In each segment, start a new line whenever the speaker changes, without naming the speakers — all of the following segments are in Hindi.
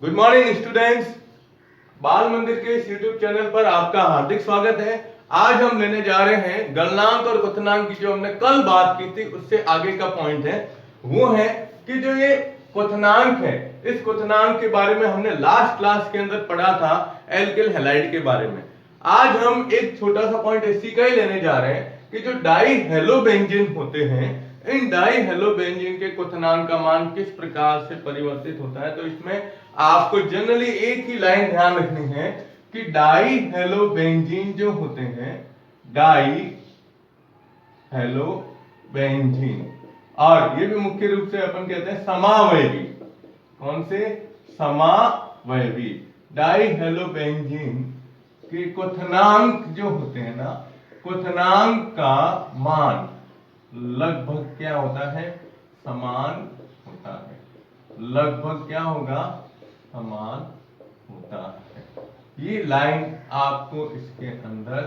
Good morning students. बाल मंदिर के इस यूट्यूब चैनल पर आपका हार्दिक स्वागत है। आज हम लेने जा रहे हैं गलनांक और क्वथनांक की जो हमने कल बात की थी उससे आगे का पॉइंट है, वो है कि जो ये क्वथनांक है, इस क्वथनांक के बारे में हमने लास्ट क्लास के अंदर पढ़ा था एल्किल हैलाइड के बारे में। आज हम एक छोटा सा पॉइंट इसी का ही लेने जा रहे हैं कि जो डाई हेलोबेंजीन होते हैं, इन डाई हेलोबेंजीन के क्वथनांक का मान किस प्रकार से परिवर्तित होता है। तो इसमें आपको जनरली एक ही लाइन ध्यान रखनी है कि डाई हेलोबेंजीन जो होते हैं, डाई हेलोबेंजीन, और ये भी मुख्य रूप से अपन कहते हैं समावयवी। कौन से? समावयवी। डाई हेलोबेंजीन के क्वथनांक जो होते हैं ना, क्वथनांक का मान लगभग क्या होता है? समान होता है। लगभग क्या होगा? समान होता है। ये लाइन आपको इसके अंदर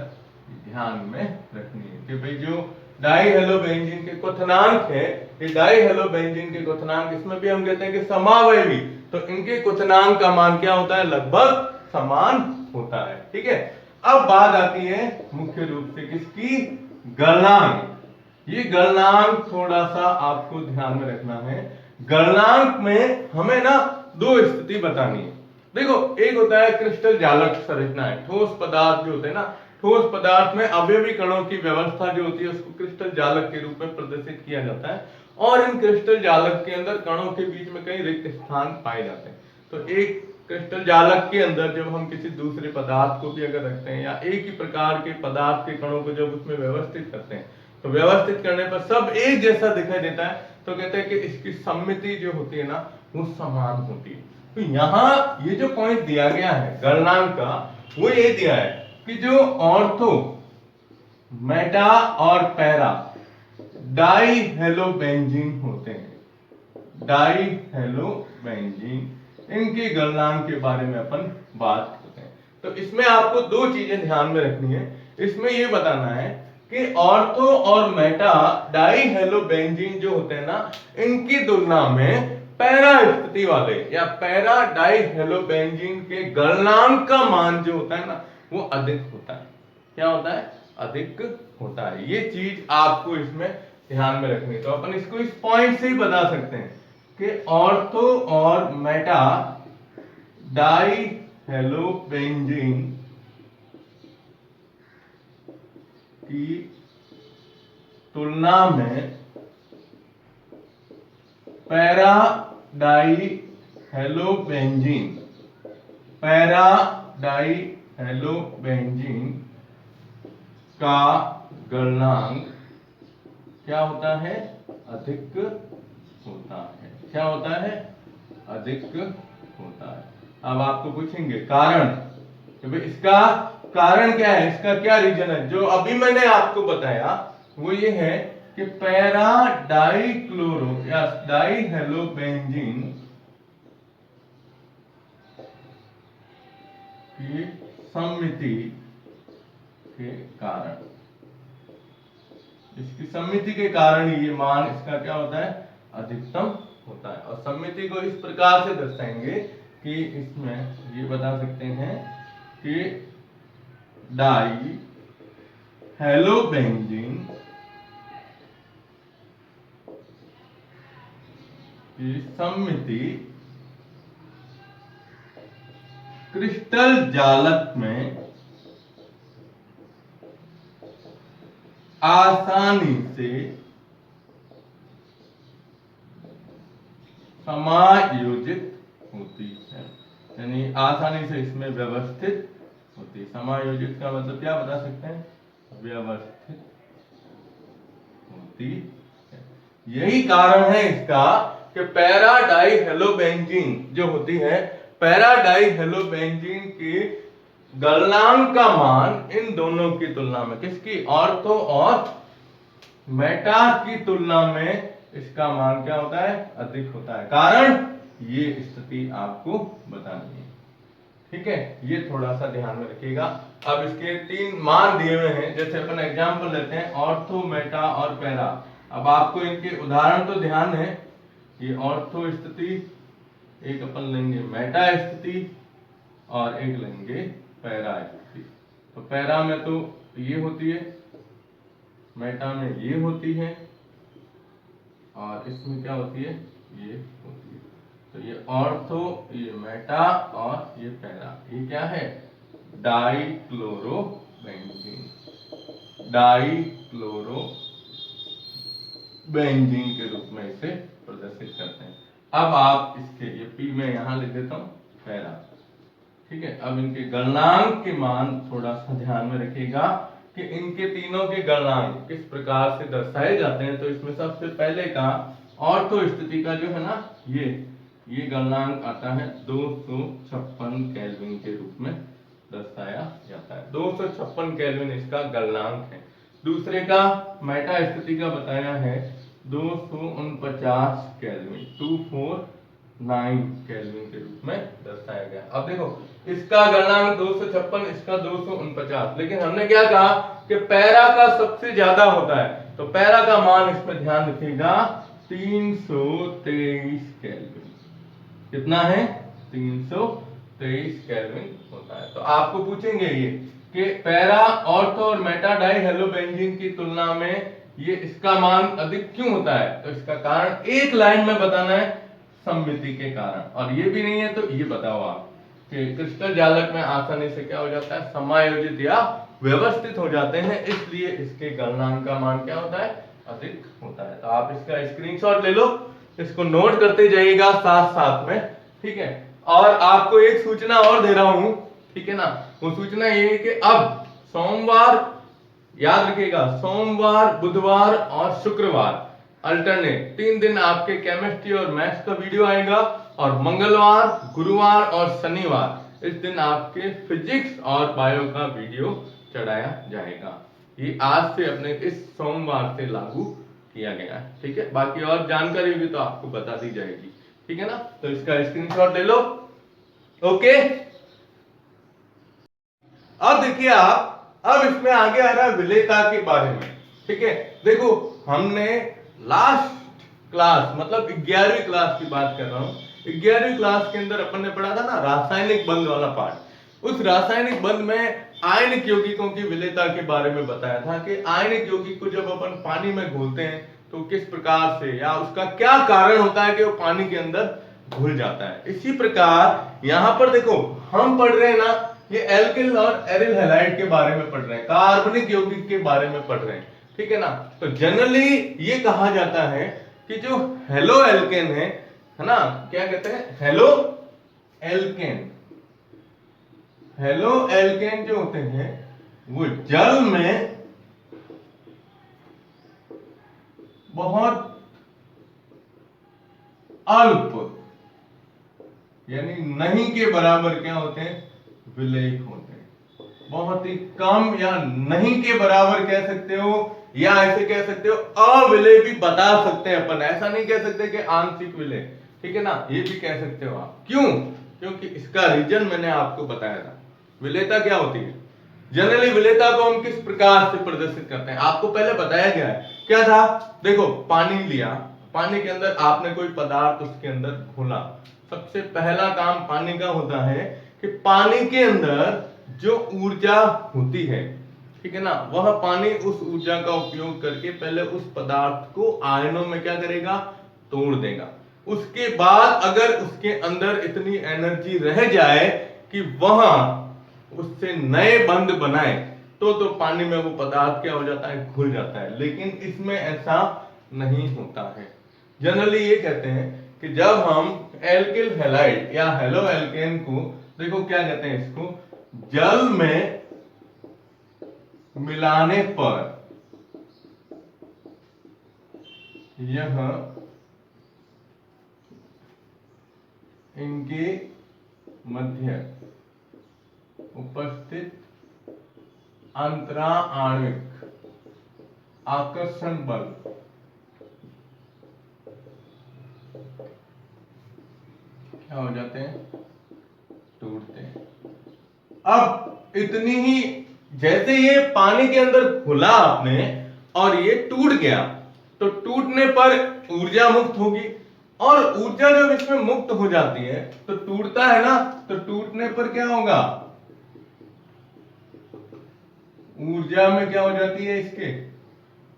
ध्यान में रखनी है कि भाई जो डाई हेलोबेंजीन के क्वथनांक है, ये डाई हेलोबेंजीन के क्वथनांक, इसमें भी हम कहते हैं कि समावयवी, तो इनके क्वथनांक का मान क्या होता है? लगभग समान होता है। ठीक है। अब बात आती है मुख्य रूप से किसकी? गलनांक। ये गलनांक थोड़ा सा आपको ध्यान में रखना है। गलनांक में हमें ना दो स्थिति बतानी है। देखो, एक होता है क्रिस्टल जालक संरचनाएं, ठोस पदार्थ जो होते हैं ना, ठोस पदार्थ में अवयवी कणों की व्यवस्था जो होती है उसको क्रिस्टल जालक के रूप में प्रदर्शित किया जाता है, और इन क्रिस्टल जालक के अंदर कणों के बीच में कई रिक्त स्थान पाए जाते हैं। तो एक क्रिस्टल जालक के अंदर जब हम किसी दूसरे पदार्थ को भी अगर रखते हैं, या एक ही प्रकार के पदार्थ के कणों को जब उसमें व्यवस्थित करते हैं, तो व्यवस्थित करने पर सब एक जैसा दिखाई देता है, तो कहते हैं कि इसकी सममिति जो होती है ना, वो समान होती है। तो यहाँ ये जो पॉइंट दिया गया है गलनांक का, वो ये दिया है कि जो ऑर्थो, मेटा और पैरा डाई हेलोबेंजीन होते हैं, डाई हेलोबेंजीन, इनके गलनांक के बारे में अपन बात करते हैं। तो इसमें आपको दो चीजें ध्यान में रखनी है। इसमें यह बताना है कि ऑर्थो और मेटा डाई हेलोबेंजीन जो होते हैं ना, इनकी तुलना में पैरा स्थिति वाले या पैरा डाई हेलोबेंजीन के गलनांक का मान जो होता है ना, वो अधिक होता है। क्या होता है? अधिक होता है। ये चीज आपको इसमें ध्यान में रखनी है। तो अपन इसको इस पॉइंट से ही बता सकते हैं कि ऑर्थो और मेटा डाई हेलोबेंजीन की तुलना में पैरा डाई हेलोबेंजीन, पैरा डाई हेलोबेंजीन का गलनांक क्या होता है? अधिक होता है। क्या होता है? अधिक होता है। अब आपको पूछेंगे कारण, कि भाई इसका कारण क्या है, इसका क्या रीजन है? जो अभी मैंने आपको बताया वो ये है कि पैरा डाई क्लोरो या डाई हेलोबेंजीन की सममिति के कारण, इसकी सममिति के कारण ये मान इसका क्या होता है? अधिकतम होता है। और सममिति को इस प्रकार से दर्शाएंगे कि इसमें ये बता सकते हैं कि डाई हेलोबेंजीन की सममिति क्रिस्टल जालक में आसानी से समायोजित होती है, यानी आसानी से इसमें व्यवस्थित होती है। समायोजित का मतलब क्या बता सकते हैं? व्यवस्थित होती है। यही कारण है इसका कि पैरा डाई हेलोबेंजीन जो होती है, पैरा डाई हेलोबेंजीन की गलनांक का मान इन दोनों की तुलना में, किसकी? ऑर्थो और मेटा की तुलना में इसका मान क्या होता है? अधिक होता है। कारण ये स्थिति आपको बतानी है। ठीक है, ये थोड़ा सा ध्यान में रखिएगा। अब इसके तीन मान दिए हुए हैं, जैसे अपन एग्जांपल लेते हैं ऑर्थो, मेटा और पैरा। अब आपको इनके उदाहरण तो ध्यान है। ये ऑर्थो स्थिति, एक अपन लेंगे मेटा स्थिति और एक लेंगे पैरा स्थिति। तो पैरा में तो ये होती है, मेटा में ये होती है, और इसमें क्या होती है, ये होती है। तो ये ऑर्थो, ये मेटा और ये पैरा, ये क्या है, डाइक्लोरोबेंजीन, डाइक्लोरोबेंजीन के रूप में इसे प्रदर्शित करते हैं। अब आप इसके ये पी में यहां लिख देता हूं पैरा, ठीक है। अब इनके गलनांक के मान थोड़ा सा ध्यान में रखिएगा कि इनके तीनों के गलनांक किस प्रकार से दर्शाए जाते हैं। तो इसमें सबसे पहले का ऑर्थो स्थिति का जो है ना, ये गलनांक आता है 256 केल्विन के रूप में दर्शाया जाता है। 256 केल्विन इसका गलनांक है। दूसरे का मेटा स्थिति का बताया है 249 केल्विन, 249 केल्विन के रूप में दर्शाया गया। अब देखो इसका गलनांक 256, इसका 249, लेकिन हमने क्या कहा कि पैरा का सबसे ज्यादा होता है। तो पैरा का मान इसमें ध्यान रखिएगा 323 केल्विन। कितना है, 323 केल्विन होता है। तो आपको पूछेंगे ये कि पैरा, ऑर्थो और मेटा डाई हेलोबेंजीन की तुलना में ये इसका मान अधिक क्यों होता है। तो इसका कारण एक लाइन में बताना है, सममिति के कारण। और ये भी नहीं है तो ये बताओ आप कि क्रिस्टल जालक में आसानी से क्या हो जाता है, समायोजित या व्यवस्थित हो जाते हैं, इसलिए इसके गलनांक का मान क्या होता है, अधिक होता है। तो आप इसका स्क्रीनशॉट ले लो, इसको नोट करते जाइएगा साथ साथ में, ठीक है। और आपको एक सूचना और दे रहा हूं, ठीक है ना। वो सूचना ये है कि अब सोमवार, याद रखिएगा, सोमवार, बुधवार और शुक्रवार अल्टरनेट 3 दिन आपके केमिस्ट्री और मैथ्स का वीडियो आएगा, और मंगलवार, गुरुवार और शनिवार इस दिन आपके फिजिक्स और बायो का वीडियो चढ़ाया जाएगा। ये आज से अपने इस सोमवार से लागू किया गया है, ठीक है। बाकी और जानकारी होगी तो आपको बता दी जाएगी, ठीक है ना। तो इसका स्क्रीनशॉट ले लो, ओके। अब देखिए आप, अब इसमें आगे आ रहा है विलेयता के बारे में, ठीक है। देखो हमने लास्ट क्लास, मतलब 11वीं क्लास की बात कर रहा हूं, 11वीं क्लास के अंदर अपन ने पढ़ा था ना रासायनिक बंध वाला पार्ट। उस रासायनिक बंध में आयनिक यौगिकों की विलेयता के बारे में बताया था कि आयनिक यौगिक को जब अपन पानी में घोलते हैं तो किस प्रकार से, या उसका क्या कारण होता है कि वो पानी के अंदर घुल जाता है। इसी प्रकार यहां पर देखो हम पढ़ रहे हैं ना, ये एल्किल और एरिल हैलाइड के बारे में पढ़ रहे हैं, कार्बनिक यौगिक के बारे में पढ़ रहे हैं, ठीक है ना। तो जनरली ये कहा जाता है कि जो हेलो एल्केन है ना, क्या कहते हैं, हेलो एल्केन, हेलो एल्केन जो होते हैं वो जल में बहुत अल्प, यानी नहीं के बराबर क्या होते हैं, विलेयक होते हैं। बहुत ही कम या नहीं के बराबर कह सकते हो, या ऐसे कह सकते हो अविलेय भी बता सकते हैं अपन, ऐसा नहीं कह सकते कि आंशिक विलेय, ठीक है ना, ये भी कह सकते हो आप। क्यों, क्योंकि इसका रीजन मैंने आपको बताया था। विलेयता क्या होती है, जनरली विलेयता को हम किस प्रकार से प्रदर्शित करते हैं, आपको पहले बताया गया है। क्या था, देखो पानी लिया, पानी के अंदर आपने कोई पदार्थ उसके अंदर घोला। सबसे पहला काम पानी का होता है कि पानी के अंदर जो ऊर्जा होती है, ठीक है ना, वह पानी उस ऊर्जा का उपयोग करके पहले उस पदार्थ को आयनों में क्या करेगा, तोड़ देगा। उसके बाद अगर उसके अंदर इतनी एनर्जी रह जाए कि वह उससे नए बंध बनाए, तो पानी में वो पदार्थ क्या हो जाता है, घुल जाता है। लेकिन इसमें ऐसा नहीं होता है। जनरली ये कहते हैं कि जब हम एल्किल हैलाइड या हेलो एल्केन को, देखो क्या कहते हैं इसको, जल में मिलाने पर यह इनके मध्य उपस्थित अंतरा आणविक आकर्षण बल क्या हो जाते हैं, टूटते हैं। अब इतनी ही, जैसे ये पानी के अंदर घुला आपने और ये टूट गया, तो टूटने पर ऊर्जा मुक्त होगी, और ऊर्जा जब इसमें मुक्त हो जाती है तो टूटता है ना, तो टूटने पर क्या होगा, ऊर्जा में क्या हो जाती है, इसके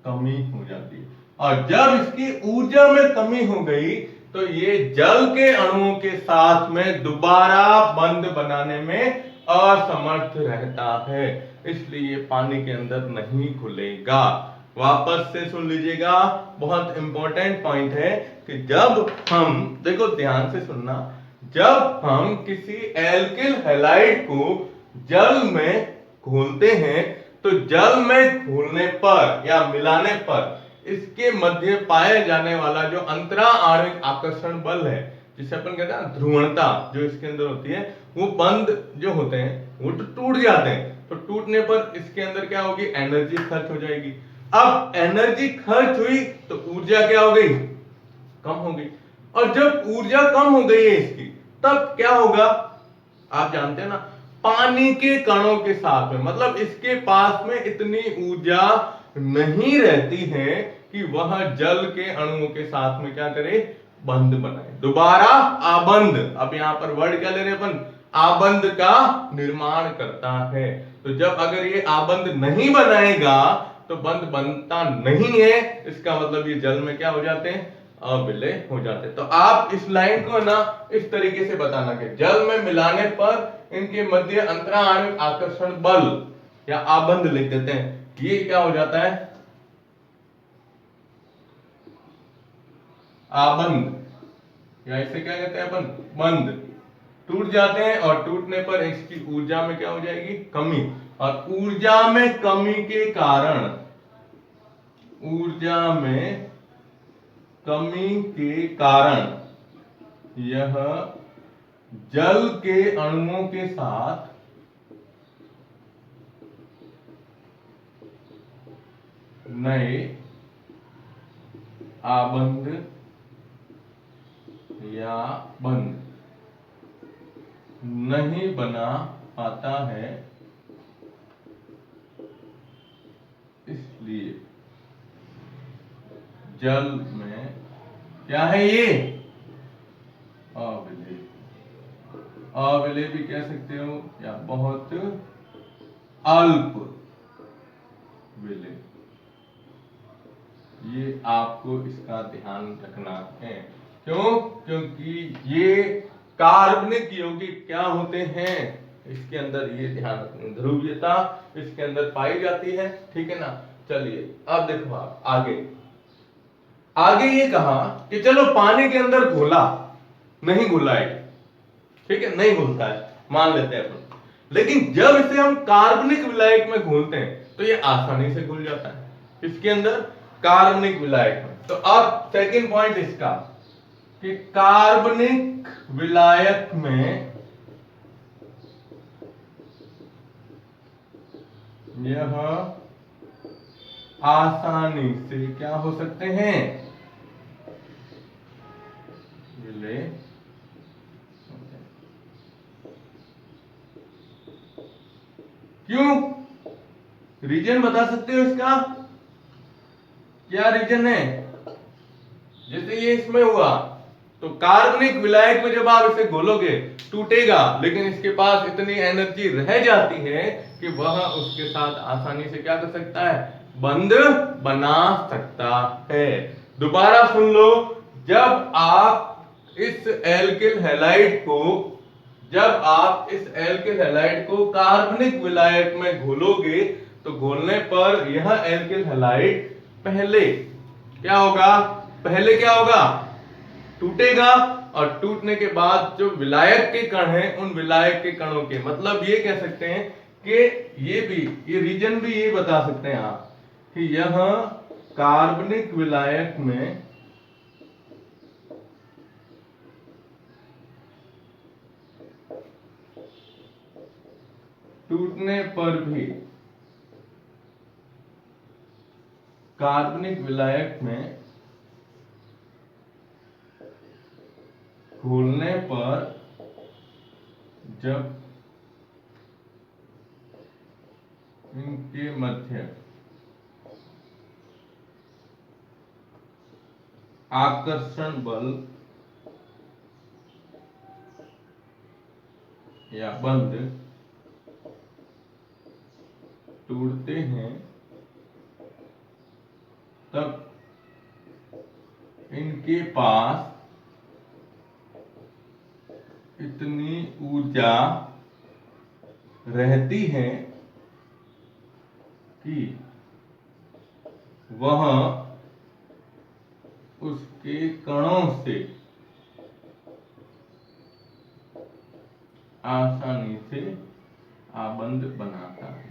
कमी हो जाती है। और जब इसकी ऊर्जा में कमी हो गई तो ये जल के अणुओं के साथ में दोबारा बंध बनाने में असमर्थ रहता है, इसलिए पानी के अंदर नहीं घुलेगा। वापस से सुन लीजिएगा, बहुत इंपॉर्टेंट पॉइंट है कि जब हम, देखो ध्यान से सुनना, जब हम किसी एल्किल हैलाइड को जल में घोलते हैं तो जल में घोलने पर या मिलाने पर इसके मध्य पाए जाने वाला जो अंतरा आणविक आकर्षण बल है, जिसे अपन कहते हैं ध्रुवणता, जो इसके अंदर होती है, वो बंद जो होते हैं वो तो टूट जाते हैं। तो टूटने पर इसके अंदर क्या होगी, एनर्जी खर्च हो जाएगी। अब एनर्जी खर्च हुई तो ऊर्जा क्या हो गई, कम हो गई। और जब ऊर्जा कम हो गई है इसकी, तब क्या होगा, आप जानते हैं ना, पानी के कणों के साथ में, मतलब इसके पास में इतनी ऊर्जा नहीं रहती है कि वह जल के अणुओं के साथ में क्या करे, बंध बनाए, दोबारा आबंध। अब यहां पर वर्ड क्या ले रहे अपन, आबंध का निर्माण करता है। तो जब अगर ये आबंध नहीं बनाएगा तो बंध बनता नहीं है, इसका मतलब ये जल में क्या हो जाते हैं, अविलय हो जाते हैं। तो आप इस लाइन को ना इस तरीके से बताना कि जल में मिलाने पर इनके मध्य अंतरा आणविक आकर्षण बल या आबंध लिख देते हैं, ये क्या हो जाता है, आबंध, या इसे क्या कहते हैं अपन, बंध। टूट जाते हैं और टूटने पर इसकी ऊर्जा में क्या हो जाएगी, कमी। और ऊर्जा में कमी के कारण, ऊर्जा में कमी के कारण यह जल के अणुओं के साथ नए आबंध या बंध नहीं बना पाता है, इसलिए जल में क्या है, ये अविलय, अविलय भी कह सकते हो या बहुत अल्प विलय। ये आपको इसका ध्यान रखना है। क्यों, क्योंकि ये कार्बनिक यौगिक क्या होते हैं, इसके अंदर ये ध्यान रखना, ध्रुवीयता इसके अंदर पाई जाती है, ठीक है ना। चलिए अब देखो, आप आगे आगे ये कहा कि चलो पानी के अंदर घोला, नहीं घुला है, ठीक है, नहीं घुलता है, मान लेते हैं अपन, लेकिन जब इसे हम कार्बनिक विलायक में घोलते हैं तो ये आसानी से घुल जाता है इसके अंदर कार्बनिक विलायक में। तो अब सेकंड पॉइंट इसका कि कार्बनिक विलायक में यह आसानी से क्या हो सकते हैं, विलय। क्यों, रीजन बता सकते हो इसका, क्या रीजन है। जैसे ये इसमें हुआ तो कार्बनिक विलायक में जब आप इसे घोलोगे टूटेगा, लेकिन इसके पास इतनी एनर्जी रह जाती है कि वह उसके साथ आसानी से क्या कर सकता है, बंध बना सकता है। दोबारा सुन लो, जब आप इस एल्किल हैलाइड को, जब आप इस एल्किल हैलाइड को कार्बनिक विलायक में घोलोगे तो घोलने पर यह एल्किल हैलाइड पहले क्या होगा, पहले क्या होगा, टूटेगा। और टूटने के बाद जो विलायक के कण हैं, उन विलायक के कणों के, मतलब ये कह सकते हैं कि ये भी, ये रीजन भी ये बता सकते हैं आप कि यह कार्बनिक विलायक में टूटने पर भी, कार्बनिक विलायक में घोलने पर जब इनके मध्य आकर्षण बल या बंध टूटते हैं तब इनके पास इतनी ऊर्जा रहती है कि वह उसके कणों से आसानी से आबंध बनाता है।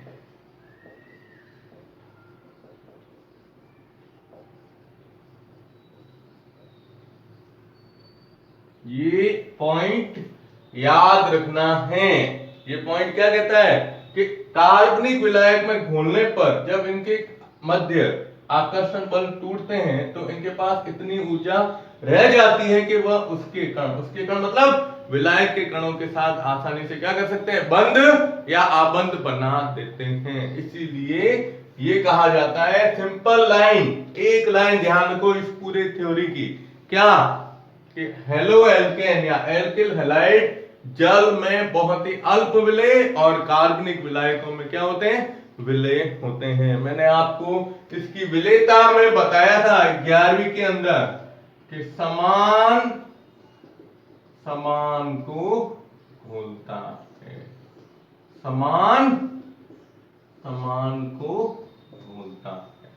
ये पॉइंट याद रखना है। ये पॉइंट क्या कहता है कि काल्पनिक विलायक में घोलने पर जब इनके मध्य आकर्षण बल टूटते हैं तो इनके पास इतनी ऊर्जा रह जाती है कि वह उसके कण मतलब विलायक के कणों के साथ आसानी से क्या कर सकते हैं, बंध या आबंध बना देते हैं। इसीलिए ये कहा जाता है सिंपल लाइन, एक लाइन ध्यान रखो इस पूरे थ्योरी की, क्या कि हेलो एल्केन या एल्किल हैलाइड जल में बहुत ही अल्प विलेय और कार्बनिक विलायकों में क्या होते हैं, विलेय होते हैं। मैंने आपको इसकी विलेयता में बताया था 11वीं के अंदर कि समान को घोलता है, समान को घोलता है।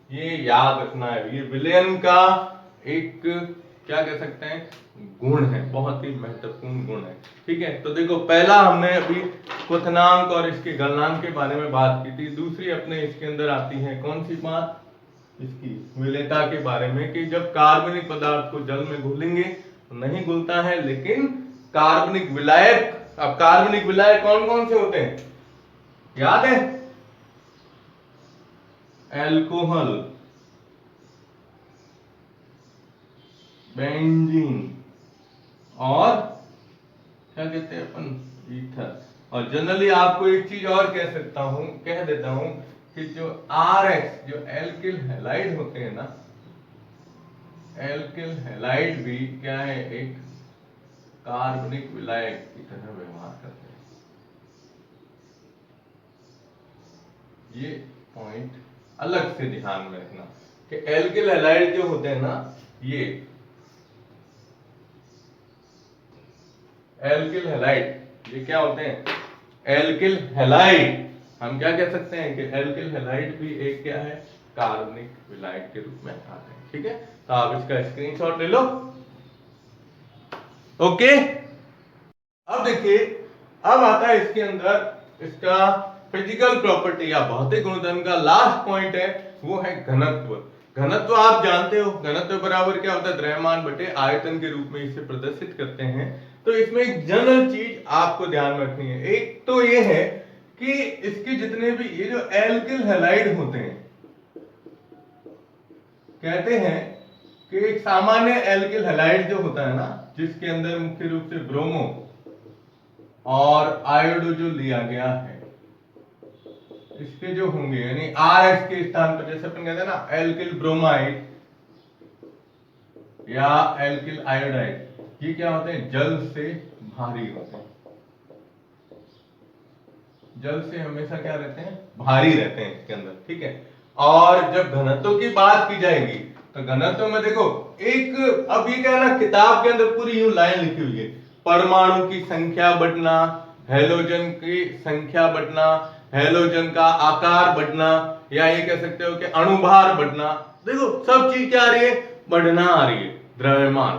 ये याद रखना है। ये विलयन का एक क्या कह सकते हैं, गुण है, बहुत ही महत्वपूर्ण गुण है। ठीक है, तो देखो पहला हमने अभी क्वथनांक और इसके गलनांक के बारे में बात की थी। दूसरी अपने इसके अंदर आती है कौन सी बात, इसकी विलेयता के बारे में कि जब कार्बनिक पदार्थ को जल में घोलेंगे तो नहीं घुलता है, लेकिन कार्बनिक विलायक, अब कार्बनिक विलायक कौन कौन से होते हैं याद है, एल्कोहल, बेंजीन और क्या कहते हैं अपन, ईथर। और जनरली आपको एक चीज और कह देता हूं कि जो RX जो एल्किल हैलाइड होते हैं ना, एल्किल हैलाइड भी क्या है, एक कार्बनिक विलायक की तरह व्यवहार करते हैं। ये पॉइंट अलग से ध्यान में रखना कि एल्किल हैलाइड जो होते हैं ना, ये एल्किल हैलाइड ये क्या होते हैं, एल्किल हैलाइड हम क्या कह सकते हैं कि एल्किल हैलाइड भी एक क्या है, कार्बनिक विलायक के रूप में आते हैं। ठीक है, तो आप इसका स्क्रीनशॉट ले लो। ओके, अब देखिए, अब आता है इसके अंदर इसका फिजिकल प्रॉपर्टी या भौतिक गुणधर्म का लास्ट पॉइंट है, वो है घनत्व। घनत्व आप जानते हो, घनत्व बराबर क्या होता है, द्रव्यमान बटे आयतन के रूप में इसे प्रदर्शित करते हैं। तो इसमें एक जनरल चीज आपको ध्यान में रखनी है, एक तो ये है कि इसके जितने भी ये जो एल्किल हैलाइड होते हैं, कहते हैं कि एक सामान्य एल्किल हैलाइड जो होता है ना, जिसके अंदर मुख्य रूप से ब्रोमो और आयोडो जो लिया गया है, इसके जो होंगे यानी RX के स्थान पर, जैसे अपन कहते हैं ना एल्किल ब्रोमाइड या एल्किल आयोडाइड, ये क्या होते हैं, जल से भारी होते हैं, जल से हमेशा क्या रहते हैं, भारी रहते हैं इसके अंदर। ठीक है, और जब घनत्व की बात की जाएगी तो घनत्व में देखो एक, अब ये क्या है ना, किताब के अंदर पूरी यूं लाइन लिखी हुई है, परमाणु की संख्या बढ़ना, हेलोजन की संख्या बढ़ना, हेलोजन का आकार बढ़ना, या ये कह सकते हो कि अणुभार बढ़ना। देखो सब चीज क्या आ रही है, बढ़ना आ रही है, द्रव्यमान।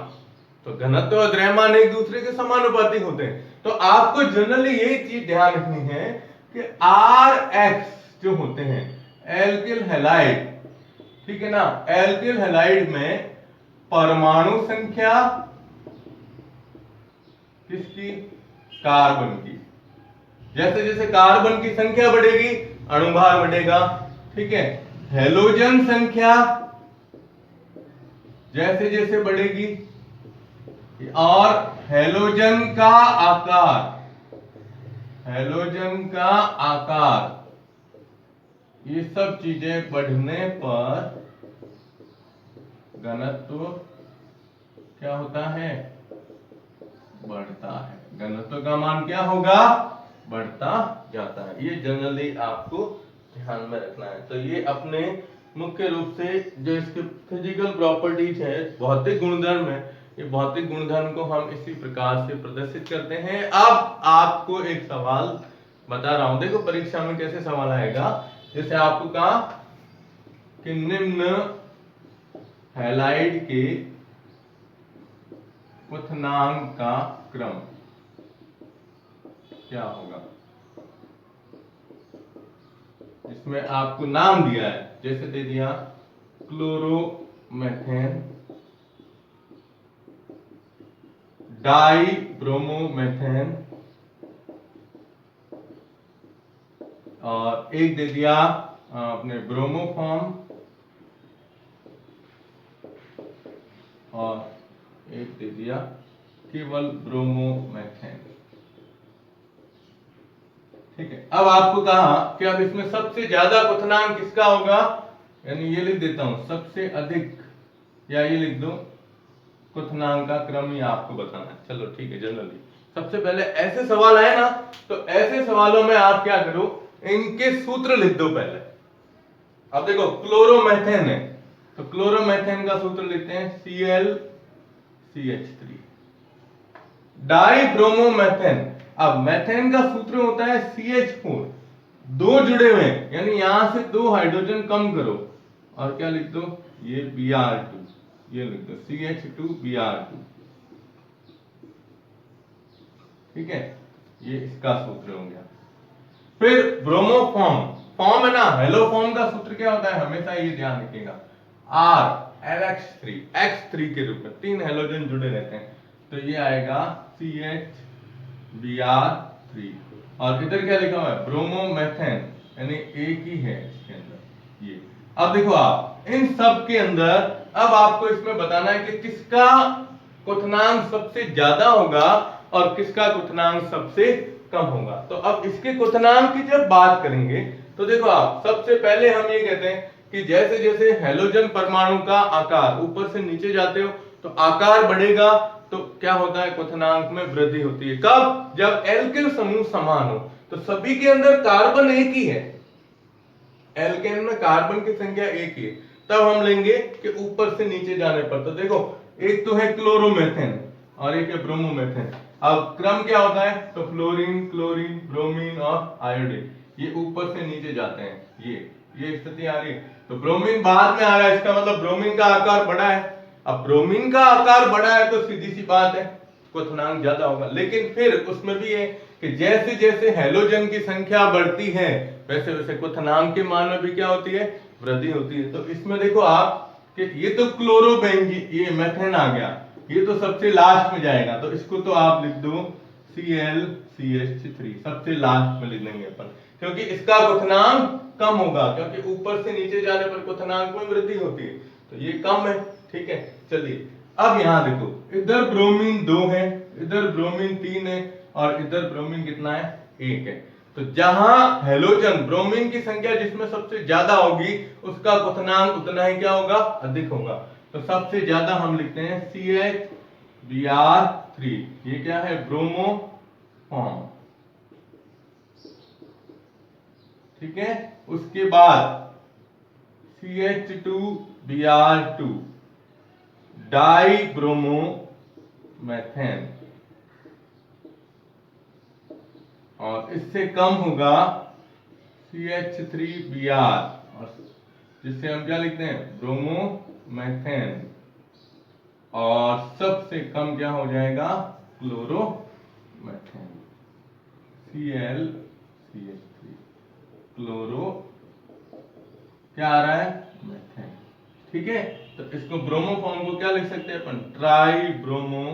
तो घनत्व और द्रव्यमान एक दूसरे के समानुपाती होते हैं। तो आपको जनरली ये चीज ध्यान रखनी है कि RX जो होते हैं एल्किल हैलाइड, ठीक है ना, एल्किल हैलाइड में परमाणु संख्या किसकी, कार्बन की, जैसे जैसे कार्बन की संख्या बढ़ेगी अणुभार बढ़ेगा। ठीक है, हेलोजन संख्या जैसे जैसे बढ़ेगी और हेलोजन का आकार, ये सब चीजें बढ़ने पर घनत्व क्या होता है, बढ़ता है, घनत्व का मान क्या होगा, बढ़ता जाता है। ये जनरली आपको ध्यान में रखना है। तो ये अपने मुख्य रूप से जो इसके फिजिकल प्रॉपर्टीज है, भौतिक गुणधर्म है, ये भौतिक गुणधर्म को हम इसी प्रकार से प्रदर्शित करते हैं। अब आपको एक सवाल बता रहा हूं, देखो परीक्षा में कैसे सवाल आएगा। जैसे आपको कहा कि निम्न हैलाइड के क्वथनांक का क्रम क्या होगा, इसमें आपको नाम दिया है, जैसे दे दिया क्लोरोमेथेन, डाइब्रोमोमेथेन, और एक दे दिया अपने ब्रोमोफॉर्म, और एक दे दिया केवल ब्रोमोमेथेन। ठीक है, अब आपको कहा कि अब इसमें सबसे ज्यादा क्वथनांक किसका होगा, यानी ये लिख देता हूं सबसे अधिक, या ये लिख दो क्वथनांक का क्रम ही आपको बताना है। चलो ठीक है, जनरली सबसे पहले ऐसे सवाल आए ना, तो ऐसे सवालों में आप क्या करो, इनके सूत्र लिख दो पहले। अब देखो क्लोरोमेथेन है, तो क्लोरोमेथेन का सूत्र लिखते हैं ClCH3। डाइब्रोमोमेथेन, अब मेथेन का सूत्र होता है CH4, दो जुड़े हुए हैं, यानी यहां से दो हाइड्रोजन कम करो और क्या लिख दो, ये Br2, ये लिख दो CH2Br2। ठीक है, ये इसका सूत्र हो गया। फिर ब्रोमोफॉर्म, फॉर्म है ना, हेलो फॉर्म का सूत्र क्या होता है, हमेशा ये ध्यान रखिएगा, RLX3, X3 के रूप में, तीन हेलोजन जुड़े रहते हैं, तो ये आएगा CHBr3। और इधर क्या लिखा हुआ है, ब्रोमोमेथेन, यानी एक ही है इसके अंदर ये। अब देखो आप इन सब के अंदर, अब आपको इसमें बताना है कि किसका क्वथनांक सबसे ज्यादा होगा और किसका क्वथनांक सबसे कम होगा। तो अब इसके क्वथनांक की जब बात करेंगे, तो देखो आप सबसे पहले हम ये कहते हैं कि जैसे जैसे हेलोजन परमाणु का आकार ऊपर से नीचे जाते हो तो आकार बढ़ेगा, तो क्या होता है, क्वथनांक में वृद्धि होती है। कब, जब एल्किल समूह समान हो, तो सभी के अंदर कार्बन एक ही है, एल्केन में कार्बन की संख्या एक ही है, तब हम लेंगे कि ऊपर से नीचे जाने पर। तो देखो एक तो है क्लोरोमेथेन और एक है ब्रोमोमेथेन। अब क्रम क्या होता है, तो फ्लोरीन, क्लोरीन, ब्रोमीन और आयोडीन, ये ऊपर से नीचे जाते हैं, ये स्थिति आ रही है। तो ब्रोमीन बाद में आ रहा है, इसका मतलब ब्रोमीन का आकार बड़ा है। अब ब्रोमीन का आकार बड़ा है तो सीधी सी बात है क्वथनांक ज्यादा होगा, लेकिन फिर उसमें भी है कि जैसे जैसे हेलोजन की संख्या बढ़ती है वैसे वैसे क्वथनांक के मान में भी क्या होती है, वृद्धि होती है। तो इसमें देखो आप कि ये तो क्लोरोबेंजीन, ये मेथेन आ गया, ये तो सबसे लास्ट में जाएगा, तो इसको तो आप लिख दो ClCH3, सबसे लास्ट में लिख देंगे अपन, क्योंकि इसका क्वथनांक कम होगा, क्योंकि ऊपर से नीचे जाने पर क्वथनांक में वृद्धि होती है, तो ये कम है। ठीक है, चलिए अब यहां देखो, इधर ब्रोमीन 2 है, इधर ब्रोमीन 3 है, और इधर ब्रोमीन कितना है, 1 है। तो जहां हेलोजन ब्रोमीन की संख्या जिसमें सबसे ज्यादा होगी उसका क्वथनांक उतना ही क्या होगा, अधिक होगा। तो सबसे ज्यादा हम लिखते हैं CHBr3, ये क्या है, ब्रोमोफॉर्म। ठीक है, उसके बाद CH2Br2, डाइब्रोमोमेथेन, और इससे कम होगा CH3Br, और जिससे हम क्या लिखते हैं, ब्रोमोमेथेन, और सबसे कम क्या हो जाएगा, क्लोरोमेथेन, ClCH3, क्लोरो क्या आ रहा है, मेथेन। ठीक है, तो इसको ब्रोमो फॉर्म को क्या लिख सकते हैं अपन, ट्राई ब्रोमो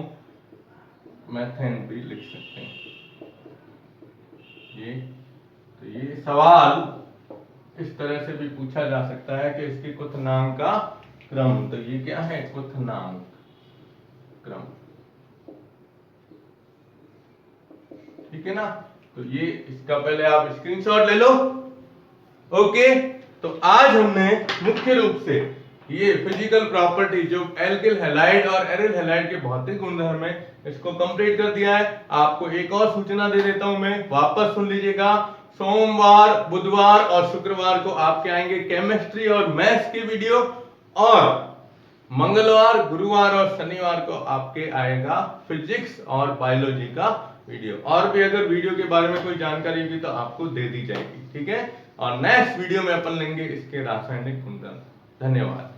मेथेन भी लिख सकते हैं। ये तो ये सवाल इस तरह से भी पूछा जा सकता है कि इसके क्वथनांक का क्रम, तो ये क्या है, क्वथनांक क्रम। ठीक है ना, तो ये इसका पहले आप स्क्रीनशॉट ले लो। ओके, तो आज हमने मुख्य रूप से ये फिजिकल प्रॉपर्टी जो एल्किल हैलाइड और एरिल हैलाइड के भौतिक गुणधर्म है, इसको कंप्लीट कर दिया है। आपको एक और सूचना दे देता हूं मैं, वापस सुन लीजिएगा। सोमवार, बुधवार और शुक्रवार को आपके आएंगे केमिस्ट्री और मैथ्स की वीडियो, और मंगलवार, गुरुवार और शनिवार को आपके आएगा फिजिक्स और बायोलॉजी का वीडियो। और भी अगर वीडियो के बारे में कोई जानकारी होगी तो आपको दे दी जाएगी, ठीक है। और नेक्स्ट वीडियो में अपन लेंगे इसके रासायनिक गुणधर्म। धन्यवाद।